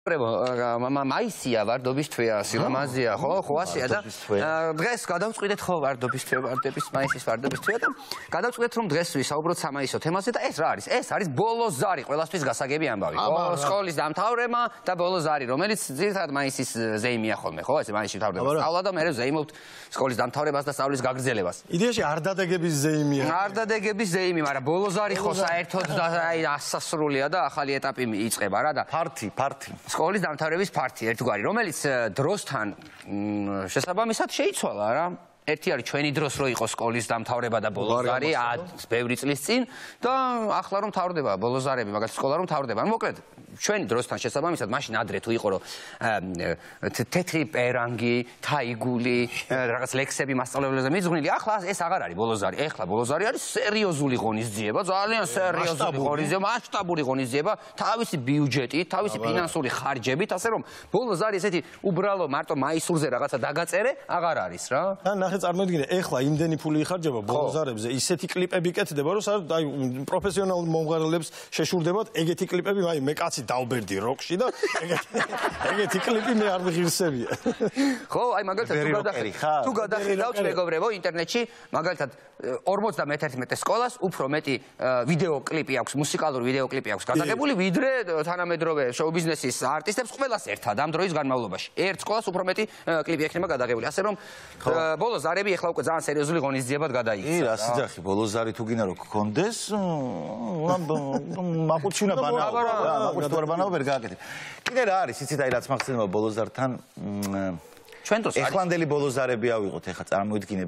მაისია ვარდობის თვეა, სილამაზეა, ხო ასეა და დღეს გადავწყვიტეთ ხო ვარდობის თვე, ვარდების მაისის ვარდობის თვეა და გადავწყვიტეთ რომ დღეს ვისაუბროთ სამაისო თემაზე და ეს რა არის? ეს არის ბოლო ზარი, ყველასთვის გასაგები ამბავი. ხო, სკოლის დამთავრება და ბოლო ზარი, რომელიც ძირითადად მაისის ზეიმია ხოლმე, ხო, ესე მაისში თავდება სწავლა და მე ზეიმობთ სკოლის დამთავრებას და სწავლის გაგრძელებას. იდეაში არ დადეგების ზეიმია. არ დადეგების ზეიმი, მაგრამ ბოლო ზარი ხო საერთოდ აი ასასრულია და ახალი ეტაპი იწყება რა და ფართი. სკოლის დამთავრების ფართი ერთგვარი, რომელიც დროსთან შესაბამისად შეიცვალა რა. ერთი არის ჩვენი დროს რო იყო სკოლის დამთავრება და ბოლო ზარი, ბევრი წლის წინ და ახლა რომ თავდება ბოლო ზარები, მაგალითად სკოლა რომ თავდება. მოკლედ, ჩვენი დროსთან შესაბამისად, მაშინ ადრე თუ იყო რომ თეთრი პერანგი, თაიგული, რაღაც ლექსები მასწავლებელზე მიძღვნილი, ახლა ეს აღარ არის ბოლო ზარი. ეხლა ბოლო ზარი არის სერიოზული ღონისძიება, ძალიან სერიოზული ღონისძიება, მასშტაბური ღონისძიება, თავისი ბიუჯეტით, თავისი ფინანსური ხარჯებით, ასე რომ ბოლო ზარი ესეთი უბრალო მარტო მაისურზე რაღაცა დაგაწერე აღარ არის რა. წარმოიდგინე, ეხლა იმდენი ფული იხარჯება ბოლო ზარებზე, ისეთი კლიპები კეთდება, რომ აი პროფესიონალ მომღერლებს შეშურდებათ ეგეთი კლიპები, აი მე კაცი დავბერდი როკში და ეგეთი კლიპი მე არ მღირსებია. ხო, აი მაგალითად თუ გადახედავთ მეგობრებო ინტერნეტში, მაგალითად 51 სკოლას უფრო მეტი ვიდეო კლიპი აქვს, მუსიკალური ვიდეო კლიპი აქვს გადაღებული, ვიდრე თანამედროვე შოუ-ბიზნესის არტისტებს ყველას ერთად ამ დროის განმავლობაში. ერთ სკოლას უფრო მეტი კლიპი ექნება გადაღებული. ასე რომ ბოლო ზარები ეხლა უკვე ძალიან სერიოზული ღონისძიებად გადაიქცა. რა სიძახი, ბოლო ზარი თუ გინდა რომ გქონდეს, მაყუჩინა ბანაობა ვერ გააკეთე. კიდე რა არის, იცით აი რაც მახსენდება ბოლო ზართან ჩვენ დროს ეხლანდელი ბოლო ზარები ავიღოთ, ეხლა წარმოიდგინე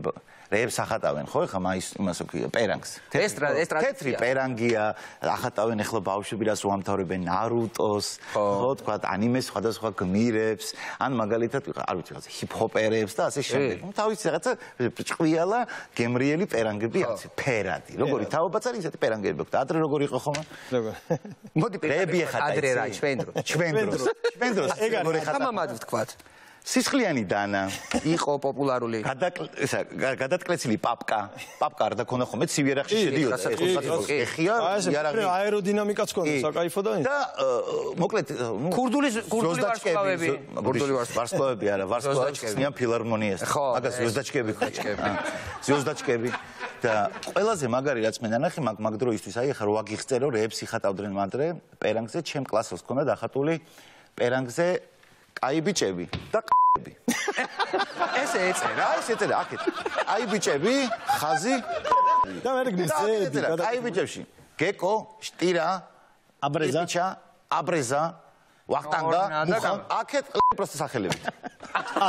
რეებს ახატავენ, ხო, ეხლა მაის იმას ვქია, პერანგს. თეთრი პერანგია, ახატავენ ეხლა ბავშვები რას უამთავრებენ ნარუტოს, ხო, თქვა ანიმეს სხვადასხვა გმირებს, ან მაგალითად, არ ვიცი, რაღაცა ჰიპ-ჰოპერებს და ასე შემდეგ. თავისი რაღაცა ჭყვიალა გემრიელი პერანგები არის, ფერადი. როგორი თაობაც არის, ისეთი პერანგები აქვს. ადრე როგორი იყო ხომ? მოდი რეები ახატა ადრე რა, ჩვენ დროს. როგორი ხატა? თამამად ვთქვათ. სისხლიანი დანა იყო პოპულარული. გადატკეცილი პაპკა არ დაქონდა ხოლმე ცივიერახში შედიოდა. ეხია იარაღი აეროდინამიკაც ქონდა საკაიფო და მოკლედ ქურდული ვარსკვლავები. ვარსკვლავები არა, ვარსკვლავებს ხსნიან ფილარმონიას. მაგას ზვეზდაჩკები ხოჭკები. ზვეზდაჩკები და ყველაზე მაგარი რაც მე ნანახი მაგ დროისთვის აი ახლა რო აგიხსწერო რეებს იხატავდნენ მანდრე პერანგზე, ჩემ კლასელს ქონდა დახატული პერანგზე აი ბიჭები და ყები. ესე ეწერა, აქეთ. აი ბიჭები, ხაზი და მე გნიზეები. აი ბიჭებში გეკო, შტირა, აბრეზა, ვახტანგა, აქეთ პროსტა სახელები.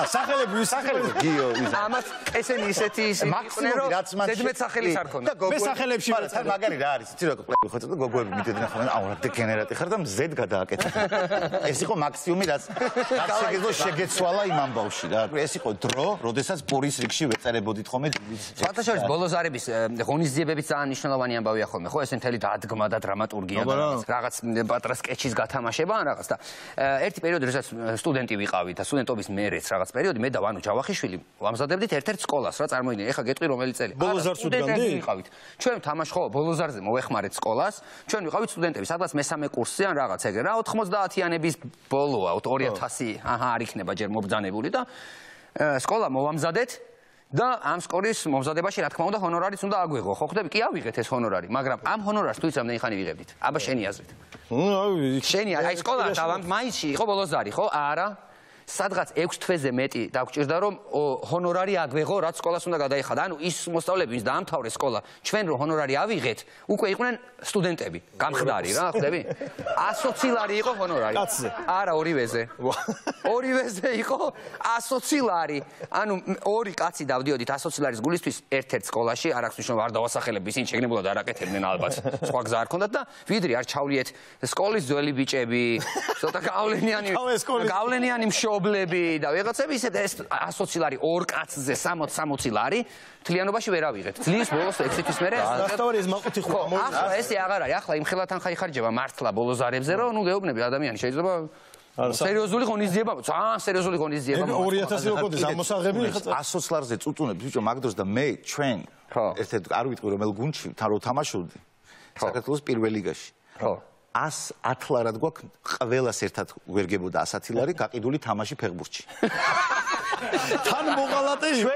სახელები გიო ამას ესენი ისეთი მაქსიმუმი რაც მან ზედმეტ სახელის არ ქონდა. მე სახელებში ვარ მაგარი რა არის იცი რა ყლები ხო და გოგოები მიდედნენ ხოლმე აუ რა დეგენერატი ხარ და მზედ გადააკეთე. ეს იყო მაქსიმუმი რაც შეგეძლო შეგეცვალა იმ ამბავში რა. ეს იყო დრო, როდესაც პურის რიგში ვეწერებოდით ხოლმე. საერთოდ ბოლო ზარების ღონისძიებებიც ძალიან მნიშვნელოვანი ამბავია ხოლმე ხო? ეს მთელი დადგმა და დრამატურგია და რაღაც პატრა სკეჩის გათამაშება ან რაღაც და ერთი პერიოდი როდესაც სტუდენტი ვიყავი და სტუდენტობის მერეც რაღაც პერიოდი მე და ვანუ ჯავახიშვილი ვამზადებდით ერთ-ერთ სკოლას რა წარმოიდგინე ეხა გეტყვი რომელი წელი ბოლო ზარს უდგანდი ვიყავით ჩვენ თამაშ ხო ბოლო ზარზე მოეხმარეთ სკოლას ჩვენ ვიყავით სტუდენტები სადღაც მესამე კურსზე ან რაღაც ეგრე რა 90-იანების ბოლოა 2000 არ იქნება ჯერ მობრძანებული და სკოლა მოვამზადეთ და ამ სკოლის მომზადებაში რა თქმა უნდა ჰონორარიც უნდა აგვიღო ხო ხვდები კი ავიღეთ ეს ჰონორარი მაგრამ ამ ჰონორარს თუ იცამდე ხანი ვიღებდით აბა შენი აზრით შენი აი სკოლა და მაისში იყო ბოლო ზარი ხო არა სადღაც 6 თვეზე მეტი დაგჭირდა რომ ჰონორარი აგვეღო რაც სკოლას უნდა გადაიხადა ანუ ის მოსწავლეები ვინც დაამთავრეს სკოლა ჩვენ რო ჰონორარი ავიღეთ უკვე იყვნენ სტუდენტები გამხდარი რა ხვდები 120 ლარი იყო ჰონორარი კაცზე არა ორივეზე იყო 120 ლარი ანუ ორი კაცი დავდიოდით 120 ლარის გულისთვის ერთ-ერთ სკოლაში არ აქვს მნიშვნელობა არ დავასახელებ ისინი შეგნებულად არ აკეთებდნენ ალბათ სხვა გზა არ ქონდათ და ვიდრე არ ჩავლიეთ სკოლის ძველი ბიჭები ცოტა გავლენიანი მშობლები და ვიღაცები ისეთ ეს 120 ლარი ორ კაცზე 60 ლარი თლიანობაში ვერ ავიღეთ. ძლიის ბოლოს 6 თვის მერე დასტავარი ეს მაყუთი ხო ახლა ესე აღარ არის. ახლა იმ ხელათან ხაიხარჯება მართლა ბოლო ზარებზე რომ ნუ გეუბნები ადამიანი შეიძლება სერიოზული ღონისძიება, ძალიან სერიოზული ღონისძიება. 2000 როკოდეს ამოსაღები 120 ლარზე წუწუნებს ბიჭო მაგდროს და მე ჩვენ ერთ-ერთ არ ვიტყვი რომელ გუნდში თან რო თამაშობდი საქართველოს პირველ ლიგაში. ხო 110 ლარად გვაქვს ყველას ერთად ვერგებოდა 110 ლარი გაყიდული თამაში ფეხბურთში. თან მოღალატე იყო.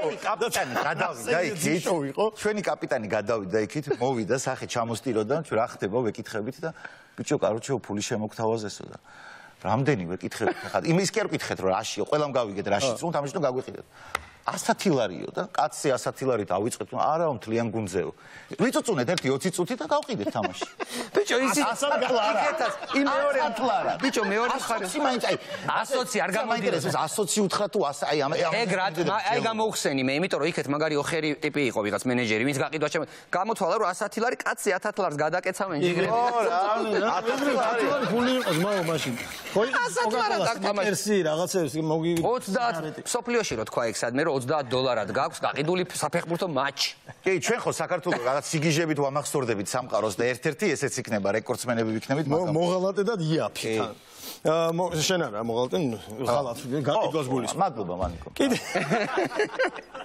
ჩვენი კაპიტანი გადავიდა იქით, მოვიდა სახე ჩამოსტიროდა, რა ხდება ვეკითხებით და ბიჭო, კაროჩე, ფული შემოგთავაზესო და რამდენი ვეკითხებით ხა. იმის კი არ ვკითხეთ რომ რაშიო, ყველამ გავიგეთ რაში წუნ თამაში და გაგვიყიდეთ. 110 ლარიო და კაცზე 110 ლარი დავიწყეთ, არა მთლიან გუნძეო. ვიწუწუნეთ ერთი 20 წუთი და გავყიდეთ თამაში. ბიჭო, ისი იქეთას იმ მეორე ლარა. ბიჭო, მეორე ხარ. მაინც აი 120 არ გამოდიდეს 120 უთხრა თუ 100 აი ეგ რა აი გამოხსენი მე, იმიტომ რომ იქეთ მაგარი ოხერი ტიპი იყო ვიღაც მენეჯერი, ვინც გაყიდვა გამოთვალა რომ 110 ლარი კაცზე 110 ლარს გადაკეცავენ ჯიგრები. ო რა, 110 ლარი ფული იყოს მაო მაშინ. ხო 110 ლარი დაგთამაშე. ერსი რაღაცებს მოგივი 30 სოფლიოში რო თქვა ეგ სადმე რომ $30 გაქვს გაყიდული საფეხბურთო მატჩი. კი, ჩვენ ხო საქართველოს რაღაც სიგიჟებით ვამახსოვრდებით სამყაროს და ერთ-ერთი ესეც იქნება რეკორდსმენები ვიქნებით, მაგრამ მოღალატე და იაფი თან. შენ არა მოღალატე, ღალატ გაყიდვას გულის. მადლობა მანიკო. კიდე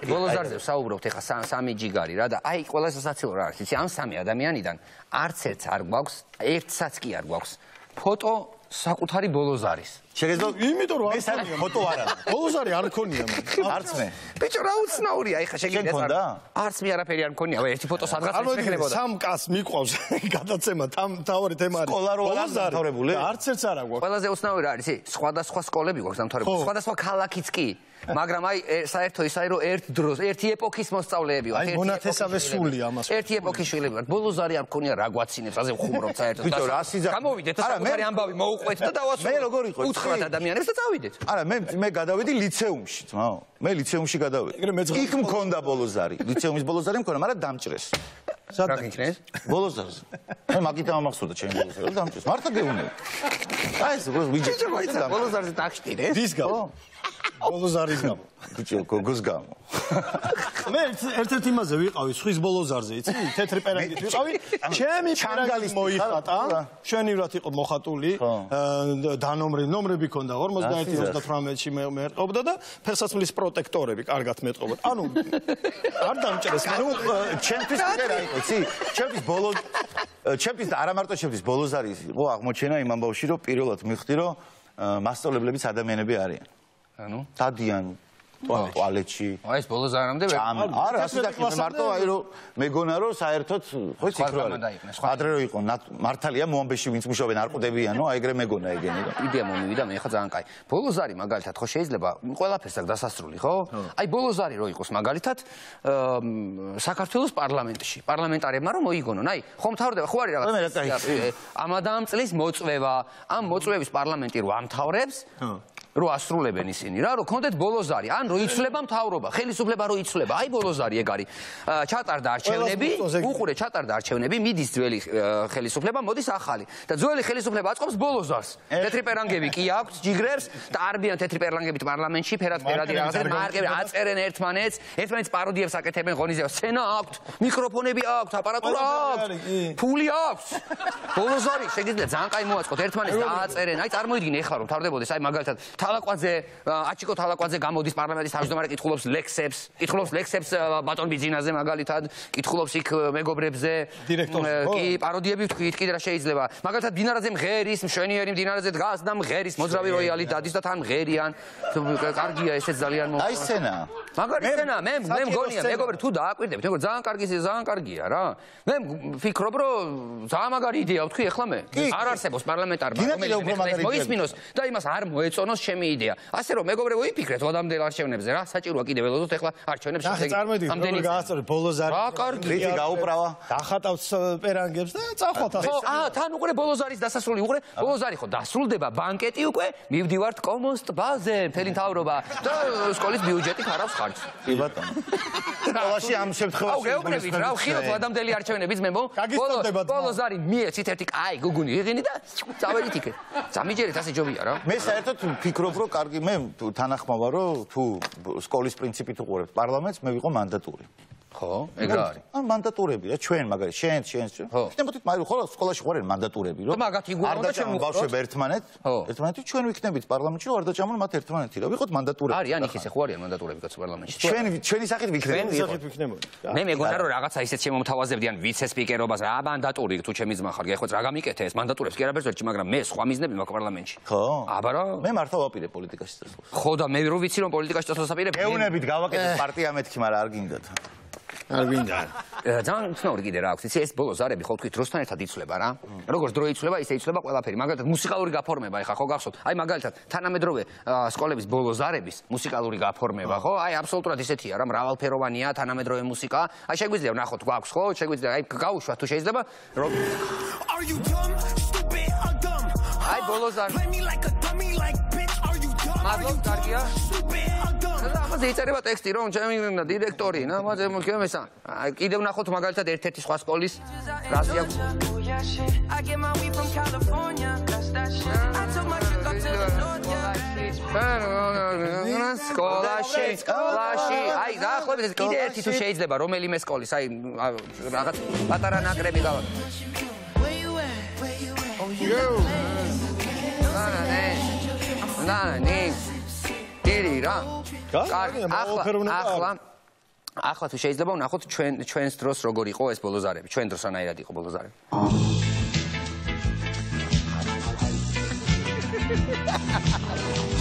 ბოლოზარზე ვსაუბრობთ ეხა 3 ჯიგარი რა და აი ყველაზე სასაცილო რა არის, იცი ამ 3 ადამიანიდან არც ერთს არ გვაქვს, ერთსაც კი არ გვაქვს ფოტო საკუთარი ბოლოზარის. შეგეძლო იმიტომ რომ ეს არის ფოტო არა. ბოლოზარი არ მქონია მან. არც მე. ბიჭო რა უცნაურია ეხა შეგიძლია არც მე არაფერი არ მქონია, ერთი ფოტო სადღაც მეკნებოდა. სამ კაცს მიყვავს გადაცემა, თავარი თემა არის. სკოლა რო არის დამთავრებული? არც ერთს არ აქვს. ყველაზე უცნაური არის, სხვადასხვა სკოლები გვაქვს დამთავრებული, სხვადასხვა ქალაქიც კი. მაგრამ აი საერთო ის არის რომ ერთ დროს, ერთი ეპოქის მოსწავლეები ვართ. აი მონათესავე სული ამას. ერთი ეპოქის შვილები ვართ. ბოლოზარი არ მქონია რა გვაცინებს, ასე ვხუმრობთ საერთოდ. ბიჭო რა სიზა. გამოვიდეთ და საკუთარი ამბავი მოუყვეთ და დავასრულოთ. მე როგორ იყო? უთხრათ ადამიანებს და წავიდეთ. არა, მე გადავედი ლიცეუმში, ძმაო. მე ლიცეუმში გადავედი. იქ მქონდა ბოლოზარი. ლიცეუმის ბოლოზარი მქონდა, მაგრამ დამჭრეს. რა გიქნეს? ბოლოზარს. მე მაგით ამახსოვდა ჩემი ბოლოზარი და დამჭრეს. მართლა გეუბნები. აი ეს უბრალოდ ვიჯეჭი მოიცა ბოლოზარზე დაგშტირე. დის გამო? ბოლოზარის გამო. ბიჭო, გოგოს გამო. მე ერთ-ერთ იმაზე ვიყავი, სხვის ბოლოზარზე, იცი? თეთრი პერანგით ვიყავი. ჩემი ჩანგალის მოიხატა. შენივრად იყო მოხატული. ნომრები ქონდა 41-38-ში მე ერყობდა და ფეხსაცმლის პროტექტორები კარგად მეტყობოდა. ანუ არ დამჭერეს. ანუ ჩემთვის კიდე რა იყო, იცი? ჩემთვის და არა მარტო ჩემთვის ბოლოზარი იყო აღმოჩენა იმ ამბავში, რომ პირველად მივხვდი, რომ მასწავლებლებიც ადამიანები არიან. ანუ დადიან ტუალეტში. აი ეს ბოლოზარამდე არა, ასე დაკეთე მარტო აი რომ მეგონა რომ საერთოდ ხო იცი რა არის. ადრე რო იყო მართალია მოამბეში ვინც მუშაობენ არ ყვდებიანო, აი ეგრე მეგონა ეგენი და იდეა მომივიდა მე ხა ძალიან კაი. ბოლოზარი მაგალითად ხო შეიძლება ყველაფერს აქვს დასასრული, ხო? აი ბოლოზარი რო იყოს მაგალითად საქართველოს პარლამენტში. პარლამენტარებმა რომ მოიგონონ, აი ხო მთავრდება, ხო არის რაღაც ამ ამ წლის მოწვევა, ამ მოწვევის პარლამენტი რო ამთავრებს რო ასრულებენ ისინი რა, რომ კონდეთ ბოლოზარი, ან რო იცვლება მთავრობა, ხელისუფლება რო იცვლება, აი ბოლოზარი ეგ არის. ჩატარდა არჩევნები, უყურე ჩატარდა არჩევნები, მიდის ძველი ხელისუფლება, მოდის ახალი. და ძველი ხელისუფლება აწყობს ბოლოზარს. თეთრი პერანგები კი აქვს, ჯიგრებს და არბიან თეთრი პერანგებით პარლამენტში, ფერად-ფერადი რაღაცები, მარკები აწერენ ერთმანეთს, ერთმანეთს პაროდიებს აკეთებენ, ღონისძიებას, სცენა აქვს, მიკროფონები აქვს, აპარატურა აქვს, ფული აქვს. ბოლოზარი შეგიძლია ძალიან კაი მოაწყოთ, ერთმანეთს დააწერენ. აი წარმოვიდგინე ეხლა რომ თავდებოდეს, აი მაგალითად თალაკვაძე, აჩიკო თალაკვაძე გამოდის პარლამენტის თავმჯდომარე კითხულობს ლექსებს ბატონ ბიძინაზე მაგალითად, კითხულობს იქ მეგობრებზე, კი პაროდიები ვთქვით, კიდე რა შეიძლება. მაგალითად დინარაძე მღერის, მშვენიერი დინარაძე დგას და მღერის, მოძრავი როიალი დადის და თან მღერიან. კარგია ესეც ძალიან მოხდა. აი სცენა. მაგარი სცენა, მე მგონია, მეგობრებო, თუ დააკვირდებით, მეგობრებო, ძალიან კარგია რა. მე ვფიქრობ, რომ ძალიან მაგარი იდეა ვთქვი ახლა მე. არ არსებობს პარლამენტარმა, რომელიც მოისმინოს და იმას არ მოეწონოს ჩემი იდეა. ასე რომ მეგობრებო, იფიქრეთ ვადამდელ არჩევნებზე რა, საჭიროა კიდე ველოდოთ ახლა არჩევნებს შემდეგ. ამდენი გაასწორეთ ბოლოზარი. რა კარგი გაუправა. დახატავს პერანგებს და წახვალთ ასე. თან უყურე ბოლოზარის დასასრული, უყურე ბოლოზარი ხო დასრულდება ბანკეტი უკვე, მივდივართ კომოსტ ბაზე, მთელი მთავრობა და სკოლის ბიუჯეტი ხარავს ხარჯს. კი ბატონო. სკოლაში ამ შემთხვევაში. აუ გეუბნებით რა, ხილოთ ვადამდელი არჩევნების მემო. ბოლოზარი მიეცით ერთი კაი გუგუნი იღინი და წავედით იქეთ. წამიჯერეთ ასე ჯობია რა. მე საერთოდ ვფიქრობ, რომ კარგი მე თანახმავა, რომ თუ სკოლის პრინციპით უყურებთ პარლამენტს, მე ვიყო მანდატური. ხო, ეგ რა არის? ან მანდატურები რა, ჩვენ მაგალითად, შენ. ვიქნებოდით მაგალითად, ხო, სკოლაში ხო არიან მანდატურები, რომ მაგათ იგულო და ჩვენ ბავშვები ერთმანეთი ჩვენ ვიქნებით პარლამენტში, რომ არ დაჭამონ მათ ერთმანეთი, რა ვიყოთ მანდატურები. არიან იქ ისე ხო არიან მანდატურები კაცო პარლამენტში. ჩვენი სახით ვიქნებოდით. მე მეგონა რომ რაღაცა ისეთ შემომთავაზებდიან ვიცე-სპიკერობას, რა მანდატური თუ ჩემი ძმა ხარ, გეხოც რა გამიკეთე ეს მანდატურებს კი არა ბერძნეთში, მაგრამ მე სხვა მიზნები მაქვს პარლამენტში. ხო? აბა რა? მე მართლა ვაპირებ პოლიტიკაში წასვლას. ხო და მე რო ვიცი რომ პოლიტიკაში წასვლას აპირებ. ეუნებით გავაკეთეთ პარტია მეთქი, მაგრამ არ გინდათ. არ გვინდა. ძალიან ცნობილი კიდე რა აქვს, იცი ეს ბოლო ზარები ხო თქვით დროსთან ერთად იცვლება რა. როგორც დრო იცვლება, ისე იცვლება ყველაფერი. მაგალითად მუსიკალური გაფორმება, ეხა ხო გახსოვთ? აი მაგალითად თანამედროვე სკოლების ბოლო ზარების მუსიკალური გაფორმება, ხო? აი აბსოლუტურად ისეთია რა, მრავალფეროვანია თანამედროვე მუსიკა. აი შეგვიძლია ვნახოთ, გვაქვს ხო? შეგვიძლია აი გაუშვათ თუ შეიძლება რომ აი ბოლო ზარი. მადლობ, კარგია. ამაზე იწერება ტექსტი რომ ჩემი დირექტორი, ამაზე მოგემესა. კიდევ ნახოთ მაგალითად ერთ-ერთი სხვა სკოლის რასი აქვს. სკოლაში. აი, დაახლოებით კიდე ერთი თუ შეიძლება რომელიმე სკოლის, აი რაღაც პატარა ნაკრები გავა. ნანი. დიდი რა. ახლა თუ შეიძლება ვნახოთ ჩვენს დროს როგორ იყო ეს ბოლო ზარები, ჩვენ დროს რანაირად იყო ბოლო ზარები.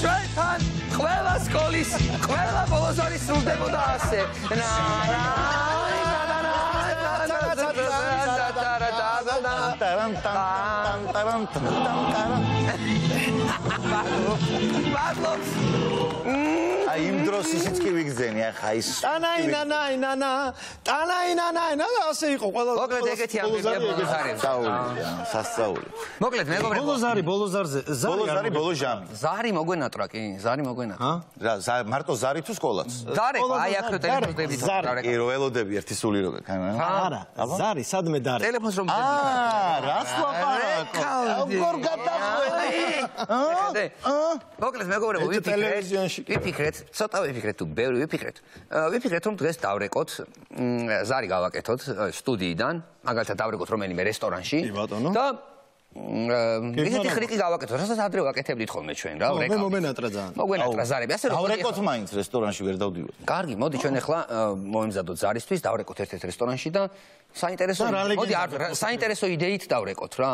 ჩვენთან ყველა სკოლის, ყველა ბოლო ზარი სრულდებოდა ასე. მადლობ. აი იმ დროს ისიც კი ვიგზენი ახლა ის ტანაინანა ასე იყო ყველა მოკლედ ეგეთი ამბები სასწაული მოკლედ მეგობრებო ბოლო ზარი ბოლო ჟამი ზარი მოგვენატრა კი ზარი მოგვენატრა რა მარტო ზარი თუ სკოლაც ზარი აი აქ რო ტელეფონები კი რო ველოდები ერთი სული რო არა ზარი სადმე დარი ტელეფონს რომ რას ლაპარაკობ როგორ გადახვედი მოკლედ მეგობრებო ვიფიქრეთ ცოტა ვიფიქრეთ თუ ბევრი ვიფიქრეთ რომ დღეს დავრეკოთ ზარი გავაკეთოთ სტუდიიდან მაგალითად დავრეკოთ რომელიმე რესტორანში და ისეთი ხრიკი გავაკეთოთ რასაც ადრე ვაკეთებდით ხოლმე ჩვენ რა მე მომენატრა ძალიან მოგვენატრა ზარები ასე რომ დავრეკოთ მაინც რესტორანში ვერ დავდივართ კარგი მოდი ჩვენ ახლა მომემზადოთ ზარისთვის დავრეკოთ ერთ-ერთ რესტორანში და საინტერესო მოდი საინტერესო იდეით დავრეკოთ რა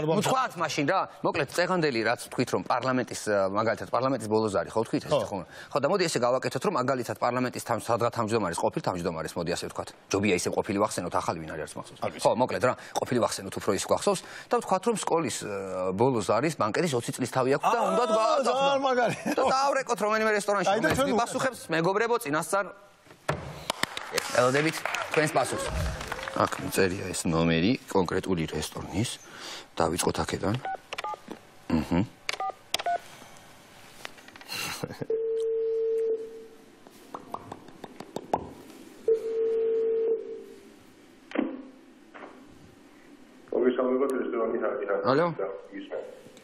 ნუ თქვათ მაშინ რა მოკლედ წეღანდელი რაც თქვით რომ პარლამენტის მაგალითად პარლამენტის ბოლო ზარი ხო თქვით ეს ხო ხო და მოდი ესე გავაკეთოთ რომ მაგალითად პარლამენტის თავმჯდომარის ყოფილი თავმჯდომარის მოდი ასე ვთქვათ ჯობია ისე ყოფილი ვახსენოთ ახალი ვინ არის მახსოვს ხო მოკლედ რა ყოფილი ვახსენოთ უფრო ის გვახსოვს და ვთქვათ რომ სკოლის ბოლო ზარის ბანკეტის 20 წლის თავი აქვს და უნდათ გააძახოთ და დავრეკოთ რომელიმე რესტორანში რომელიც მიპასუხებს მეგობრებო წინასწარ ელოდებით თქვენს პასუხს აქ წერია ეს ნომერი კონკრეტული რესტორნის დავიწყოთ აქედან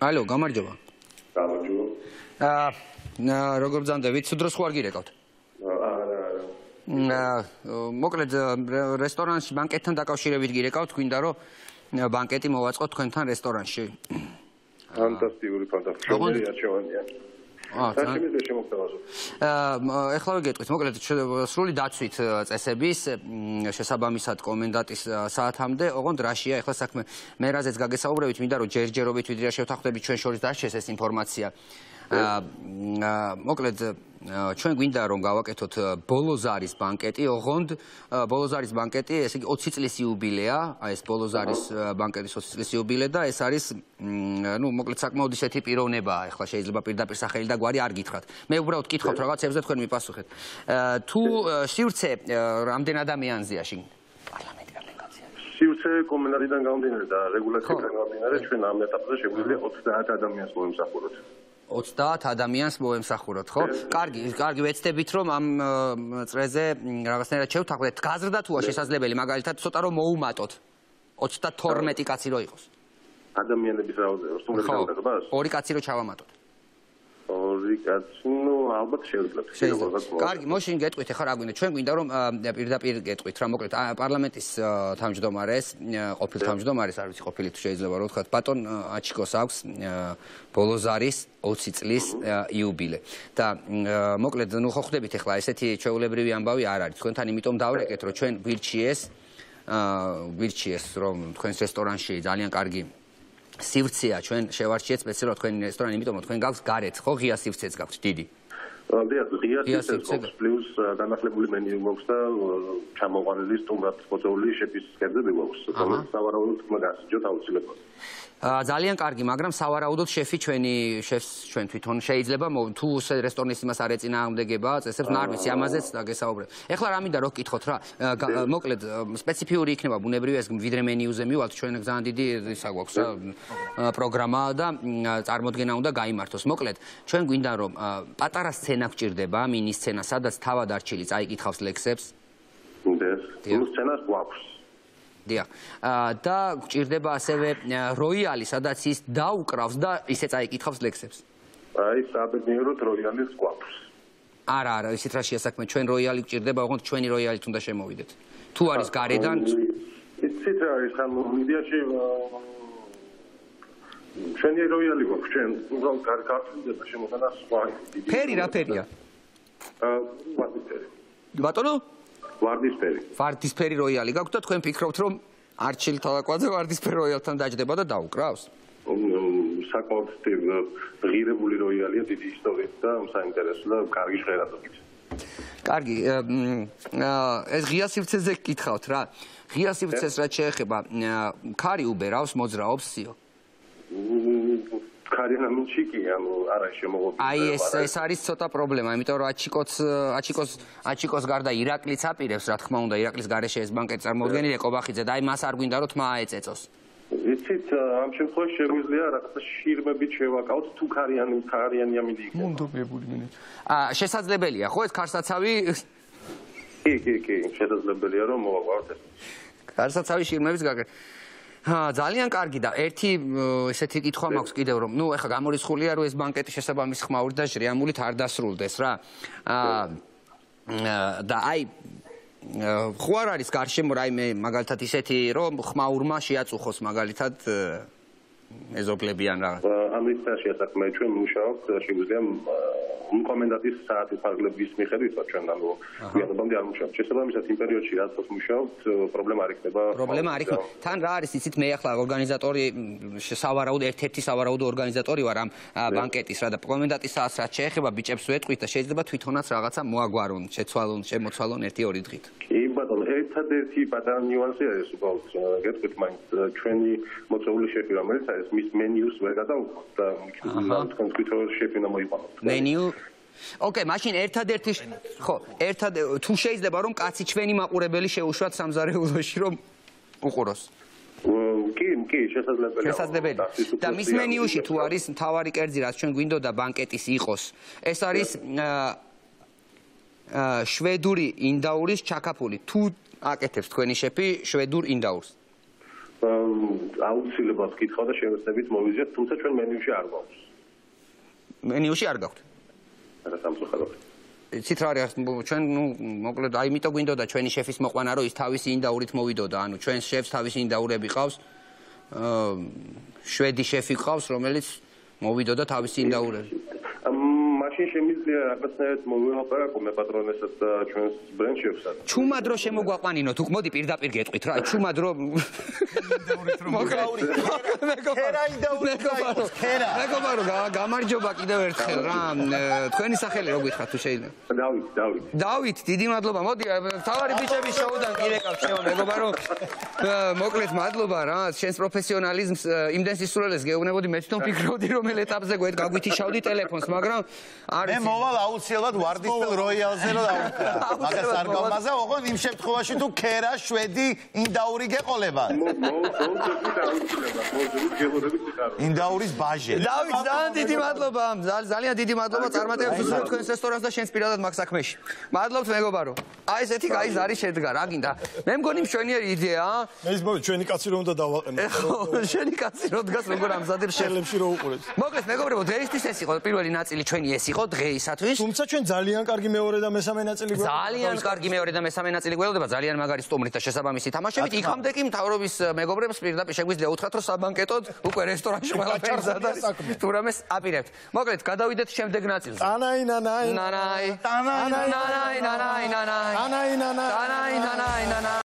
ალო გამარჯობა როგორ ბრძანდებით თუ დროს ხო არ გირეკავთ მოკლედ რესტორანში ბანკეტთან დაკავშირებით გირეკავთ გვინდა რომ ბანკეტი მოვაწყოთ თქვენთან რესტორანში ფანტასტიკური არჩევანია ეხლა ვიგეტყვით მოკლედ სრული დაცვით წესების შესაბამისად კომენდანტის საათამდე ოღონდ რაშია ეხლა საქმე მე რაზეც გაგესაუბრებით მინდა რომ ჯერჯერობით ვიდრე შევთანხმდებით ჩვენ შორის დარჩეს ეს ინფორმაცია მოკლედ ჩვენ გვინდა რომ გავაკეთოთ ბოლო ზარის ბანკეტი ოღონდ ბოლო ზარის ბანკეტი ესე იგი 20 წლის იუბილეა აი ეს ბოლო ზარის ბანკეტის 20 წლის იუბილე და ეს არის ნუ მოკლედ საკმაოდ ისეთი პიროვნებაა ეხლა შეიძლება პირდაპირ სახელი და გვარი არ გითხრათ მე უბრალოდ გითხავთ რაღაცებს და თქვენ მიპასუხეთ თუ სივრცე რამდენ ადამიანზეა შინ პარლამენტი რამდენ კაცია სივრცე კომენდანტიდან გამომდინარე და რეგულაციიდან გამომდინარე ჩვენ ამ ეტაპზე შეგვიძლია 30 ადამიანს მოემსახუროთ 30 ადამიანს მოემსახუროთ, ხო? კარგი, ვეცდებით რომ ამ წრეზე რაღაცნაირად შევთანხმდეთ. გაზრდა თუა შესაძლებელი, მაგალითად, ცოტა რომ მოუმატოთ. 32 კაცი რო იყოს. ადამიანების რაოდენობა, სტუმრების რაოდენობას? ორი კაცი რო ჩავამატოთ. ორი გლეხმარი კაცი, ნუ ალბათ შეიძლება. კარგი, მოშინ გეტყვით ახლა რა გვინდა? ჩვენ გვინდა რომ პირდაპირ გეტყვით რა, მოკლედ პარლამენტის თავმჯდომარეს, ყოფილ თავმჯდომარეს, არ ვიცი ყოფილი თუ შეიძლება რომ ვთქვათ, ბატონ აჩიკოს აქვს ბოლოზარის 20 წლის იუბილე. და მოკლედ ნუ ხო ხვდებით ახლა ესეთი ჩვეულებრივი ამბავი არ არის. თქვენთან იმიტომ დავრეკეთ რომ ჩვენ გვირჩიეს რომ თქვენს რესტორანში ძალიან კარგი სივრცეა, ჩვენ შევარჩიეთ სპეციალურად თქვენი რესტორანი, იმიტომ რომ თქვენ გაქვს გარეთ, ხო ღია სივრცეც გაქვთ დიდი. დიახ, ღია სივრცე პლუს განახლებული მენიუ გვაქვს და ჩამოყვანილი სტუმრად მოწვეული შეფის კერძები გვაქვს. სავარაუდოდ მაგასიჯოთ აუცილებლად. ძალიან კარგი, მაგრამ სავარაუდოდ შეფი ჩვენ თვითონ შეიძლება თუ რესტორნის იმას არ ეწინააღმდეგება, წესებს არ ვიცი ამაზეც დაგესაუბრებ. ეხლა რა მინდა რო გკითხოთ რა, მოკლედ სპეციფიური იქნება ბუნებრივია ეს ვიდრე მენიუზე მივალთ, ჩვენ ძალიან დიდი ისა გვაქვს რა პროგრამა და წარმოდგენა უნდა გაიმართოს. მოკლედ ჩვენ გვინდა რომ პატარა სცენა გჭირდება, მინი სცენა, სადაც თავად არჩილი წაიკითხავს ლექსებს. ეს სცენას გვაქვს. დიახ. და გჭირდება ასევე როიალი, სადაც ის დაუკრავს და ისე წაიკითხავს ლექსებს. აი, საბედნიეროდ როიალის გვაქვს. არა, ისეთ რა შეასაქმე, ჩვენ როიალი გჭირდება, ოღონდ ჩვენი როიალით უნდა შემოვიდეთ. თუ არის გარედან, იცით რა არის, ხან მედიაში ჩვენი როიალი გვაქვს, ჩვენ უბრალოდ გარკაცდება შემოგანა სხვა. ფერი რა ფერია? ვარდისფერი. ბატონო? ვარდისფერი. ვარდისფერი როიალი გაქვთ და თქვენ ფიქრობთ რომ არჩილ თალაკვაძე ვარდისფერ როიალთან დაჯდება და დაუკრავს? საკმაოდ ღირებული როიალია, დიდი ისტორიით და საინტერესო და კარგი ჟღერადობით. კარგი, ეს ღია სივრცეზე გკითხავთ რა. ღია სივრცეს რაც შეეხება, ქარი უბერავს, მოძრაობს სიო. ქარი ნამინჩიკი, ანუ არა შემოღობილი. აი ეს არის ცოტა პრობლემა, იმიტომ რომ აჩიკოს გარდა ირაკლიც აპირებს, რა თქმა უნდა, ირაკლის გარეშე ეს ბანკეტი წარმოუდგენელი ეკობახიძე და აი მას არ გვინდა რომ თმა აეწეწოს. იცით, ამ შემთხვევაში შეგვიძლია რაღაცა შირმებით შევაკავთ, თუ ქარიანი ამინდი იქნება. მუნდობებული მინე. შესაძლებელია, ხო ეს ქარსაცავი? კი, შესაძლებელია რომ მოვაყავთ ეს. ქარსაცავი შირმების გაგერ. ძალიან კარგი და ერთი ესეთი კითხვა მაქვს კიდევ რომ ნუ ეხლა გამორიცხულია რომ ეს ბანკეტი შესაბამის ხმაურით და ჟრიამულით არ დასრულდეს რა. და აი ხო არ არის გარშემო რაიმე მაგალითად ისეთი რომ ხმაურმა შეაწუხოს მაგალითად ეზოპლებიან რაღაც. ამით შეასაქმე ჩვენ მუშაობთ შეგვიძლია კომენდანტის საათის ფარგლების მიხედვით ჩვენ ანუ გვიანობამდე არ მუშაობთ. შესაბამისად იმ პერიოდში რაც მუშაობთ პრობლემა არ იქნება. პრობლემა არ იქნება. თან რა არის იცით მე ახლა ორგანიზატორი სავარაუდოდ ერთ-ერთი სავარაუდო ორგანიზატორი ვარ ამ ბანკეტის რა და კომენდანტის საათს რაც შეეხება ბიჭებს ვეტყვით და შეიძლება თვითონაც რაღაცა მოაგვარონ, შეცვალონ, შემოცვალონ 1-2 დღით. კი ბატონო, ერთადერთი პატარა ნიუანსი არის უბრალოდ გეტყვით მაინც ჩვენი მოწვეული შეფი რომელიც არის მის მენიუს ვერ გადავუხოთ და თქვენ თვითონ შეფი უნდა მოიყვანოთ. მენიუ ოკეი, მაშინ ერთადერთი ხო, თუ შეიძლება რომ კაცი ჩვენი მაყურებელი შეუშვათ სამზარეულოში რომ უყუროს. კი, შესაძლებელია. შესაძლებელია. და მის მენიუში თუ არის მთავარი კერძი რაც ჩვენ გვინდოდა ბანკეტის იყოს, ეს არის შვედური ინდაურის ჩაკაფული. თუ აკეთებს თქვენი შეფი შვედურ ინდაურს? აუცილებლად გითხრა და შევეცდებით მოვიზიოთ, თუმცა ჩვენ მენიუში არ გვაქვს. მენიუში არ გაქვთ? არა, სამწუხაროდ. იცით რა არის, ჩვენ ნუ მოკლედ აი იმიტომ გვინდოდა ჩვენი შეფის მოყვანა, რომ ის თავისი ინდაურით მოვიდოდა, ანუ ჩვენ შეფს თავისი ინდაურები ყავს. შვედი შეფი ყავს, რომელიც მოვიდოდა თავისი ინდაურები. მაშინ შემიძლია რაღაცნაირად მოვიაყარაკო მე პატრონესად და ჩვენს ბრენდ-შეფსაც. ჩუმად რო შემოგვაყვანინოთ, უკ მოდი პირდაპირ გეტყვით რა, ჩუმად რო მეგობარო, გამარჯობა კიდევ ერთხელ რა, თქვენი სახელი რო გითხრათ თუ შეიძლება. დავით, დიდი მადლობა. მოდი, თავარი ბიჭების შოუდან გირეკავ შემო მეგობარო. მოკლედ მადლობა რა, შენს პროფესიონალიზმს იმდენ სისულელეს გეუბნებოდი, მე თვითონ ფიქრობდი რომ ელეტაპზე გაგვითიშავდი ტელეფონს, მაგრამ მე მოვალ აუცილებლად ვარდისფერ როიალზე რომ დავუკრა. მაგას არ გავმაზა, ოღონდ იმ შემთხვევაში თუ ქერა შვედი ინდაური გეყოლება. ინდაურის ბაჟე. დავით, ძალიან დიდი მადლობა. ძალიან დიდი მადლობა წარმატებებს უსურვებ თქვენს რესტორანს და შენს პირადად მაგ საქმეში. მადლობთ მეგობარო. აი ესეთი კაი ზარი შედგა, რა გინდა? მე მგონი მშვენიერი იდეაა. მე ის მოვი ჩვენი კაცი რომ უნდა დავაყენო. შენი კაცი რო დგას როგორ ამზადებს შელებში რო უყურებს. მოკლედ მეგობრებო, დღეისთვის ეს იყო პირველი ნაწილი ჩვენი ეს იყო დღეისათვის. თუმცა ჩვენ ძალიან კარგი მეორე და მესამე ნაწილი გვეუბნება. ძალიან კარგი მეორე და მესამე ნაწილი გველოდება, ძალიან მაგარი სტუმრით და შესაბამისი თამაშებით. იქამდე კი მთავრობის მეგობრებს პირდაპირ შეგვიძლია უთხრათ, რომ საბანკეტოდ უკვე რესტორანში ყველაფერი მზად არის. თუ რამეს აპირებთ. მოკლედ, გადავიდეთ შემდეგ ნაწილზე. ანაი ნანაი ნანაი. ნანაი ნანაი ნანაი ნანაი. ნანაი ნანაი ნანაი.